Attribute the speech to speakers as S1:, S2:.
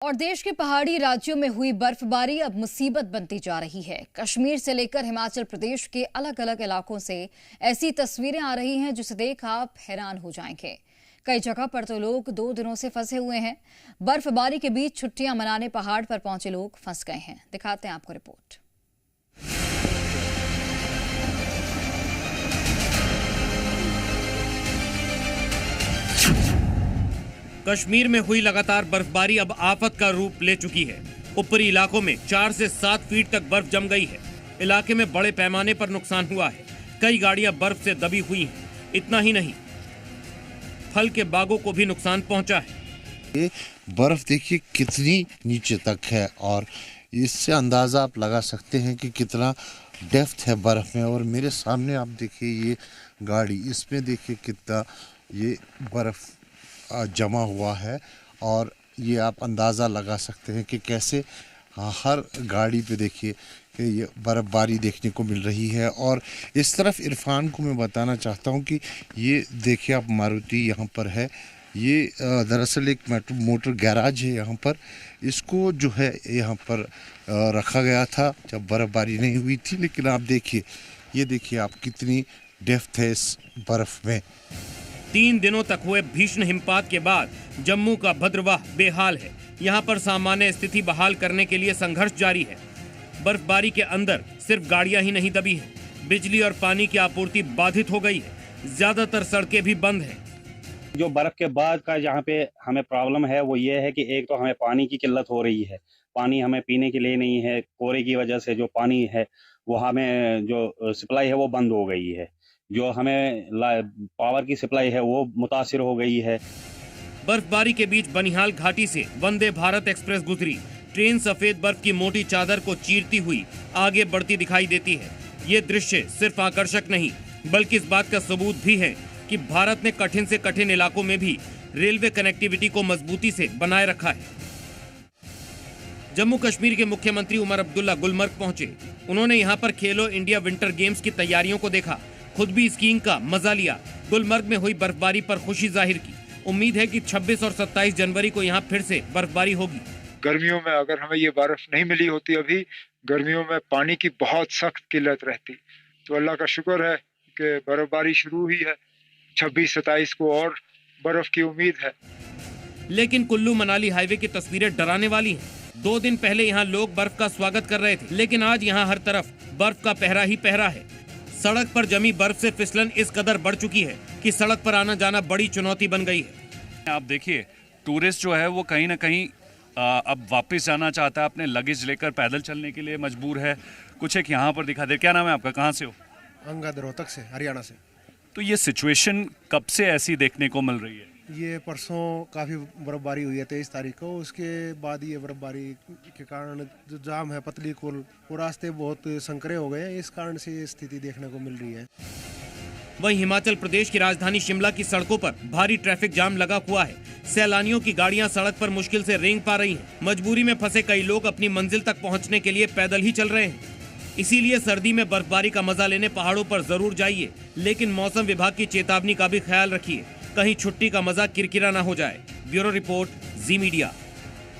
S1: और देश के पहाड़ी राज्यों में हुई बर्फबारी अब मुसीबत बनती जा रही है। कश्मीर से लेकर हिमाचल प्रदेश के अलग अलग इलाकों से ऐसी तस्वीरें आ रही हैं जिसे देख आप हैरान हो जाएंगे। कई जगह पर तो लोग 2 दिनों से फंसे हुए हैं। बर्फबारी के बीच छुट्टियां मनाने पहाड़ पर पहुंचे लोग फंस गए हैं। दिखाते हैं आपको रिपोर्ट।
S2: कश्मीर में हुई लगातार बर्फबारी अब आफत का रूप ले चुकी है। ऊपरी इलाकों में 4 से 7 फीट तक बर्फ जम गई है। इलाके में बड़े पैमाने पर नुकसान हुआ है। कई गाड़ियां बर्फ से दबी हुई हैं। इतना ही नहीं, फल के बागों को भी नुकसान पहुंचा है।
S3: ये बर्फ देखिए कितनी नीचे तक है और इससे अंदाजा आप लगा सकते हैं कि कितना डेप्थ है बर्फ में। और मेरे सामने आप देखिए ये गाड़ी, इसमें देखिए कितना ये बर्फ जमा हुआ है और ये आप अंदाज़ा लगा सकते हैं कि कैसे हर गाड़ी पे देखिए कि ये बर्फ़बारी देखने को मिल रही है। और इस तरफ इरफान को मैं बताना चाहता हूँ कि ये देखिए आप मारुति यहाँ पर है। ये दरअसल एक मोटर गैराज है यहाँ पर। इसको जो है यहाँ पर रखा गया था जब बर्फ़बारी नहीं हुई थी। लेकिन आप देखिए, ये देखिए आप कितनी डेप्थ है इस बर्फ़ में।
S2: 3 दिनों तक हुए भीषण हिमपात के बाद जम्मू का भद्रवाह बेहाल है। यहाँ पर सामान्य स्थिति बहाल करने के लिए संघर्ष जारी है। बर्फबारी के अंदर सिर्फ गाड़ियां ही नहीं दबी हैं, बिजली और पानी की आपूर्ति बाधित हो गई है। ज्यादातर सड़कें भी बंद हैं।
S4: जो बर्फ के बाद का यहाँ पे हमें प्रॉब्लम है वो ये है कि एक तो हमें पानी की किल्लत हो रही है। पानी हमें पीने के लिए नहीं है। कोहरे की वजह से जो पानी है वो हमें जो सप्लाई है वो बंद हो गई है। जो हमें पावर की सप्लाई है वो मुतासिर हो गई है।
S2: बर्फबारी के बीच बनिहाल घाटी से वंदे भारत एक्सप्रेस गुजरी। ट्रेन सफेद बर्फ की मोटी चादर को चीरती हुई आगे बढ़ती दिखाई देती है। ये दृश्य सिर्फ आकर्षक नहीं बल्कि इस बात का सबूत भी है कि भारत ने कठिन से कठिन इलाकों में भी रेलवे कनेक्टिविटी को मजबूती से बनाए रखा है। जम्मू कश्मीर के मुख्यमंत्री उमर अब्दुल्ला गुलमर्ग पहुंचे। उन्होंने यहाँ पर खेलो इंडिया विंटर गेम्स की तैयारियों को देखा, खुद भी स्कीइंग का मजा लिया। गुलमर्ग में हुई बर्फबारी पर खुशी जाहिर की। उम्मीद है कि 26 और 27 जनवरी को यहाँ फिर से बर्फबारी होगी।
S5: गर्मियों में अगर हमें ये बर्फ नहीं मिली होती, अभी गर्मियों में पानी की बहुत सख्त किल्लत रहती। तो अल्लाह का शुक्र है कि बर्फबारी शुरू हुई है। 26-27 को और बर्फ की उम्मीद है।
S2: लेकिन कुल्लू मनाली हाईवे की तस्वीरें डराने वाली हैं। 2 दिन पहले यहाँ लोग बर्फ का स्वागत कर रहे थे, लेकिन आज यहाँ हर तरफ बर्फ का पहरा ही पहरा है। सड़क पर जमी बर्फ से फिसलन इस कदर बढ़ चुकी है कि सड़क पर आना जाना बड़ी चुनौती बन गई है।
S6: आप देखिए, टूरिस्ट जो है वो कहीं ना कहीं अब वापस जाना चाहता है, अपने लगेज लेकर पैदल चलने के लिए मजबूर है। कुछ एक यहाँ पर दिखा दे। क्या नाम है आपका, कहाँ से हो?
S7: अंगद, रोहतक से, हरियाणा से।
S6: तो ये सिचुएशन कब से ऐसी देखने को मिल रही है?
S7: ये परसों काफ़ी बर्फबारी हुई है 23 तारीख को। उसके बाद ये बर्फबारी के कारण जो जाम है पतली पुल, वो रास्ते बहुत संकरे हो गए हैं। इस कारण से ये स्थिति देखने को मिल रही है।
S2: वहीं हिमाचल प्रदेश की राजधानी शिमला की सड़कों पर भारी ट्रैफिक जाम लगा हुआ है। सैलानियों की गाड़ियां सड़क पर मुश्किल से रेंग पा रही हैं। मजबूरी में फंसे कई लोग अपनी मंजिल तक पहुंचने के लिए पैदल ही चल रहे हैं। इसीलिए सर्दी में बर्फबारी का मजा लेने पहाड़ों पर जरूर जाइए, लेकिन मौसम विभाग की चेतावनी का भी ख्याल रखिए, कहीं छुट्टी का मजा किरकिरा ना हो जाए। ब्यूरो रिपोर्ट, जी मीडिया।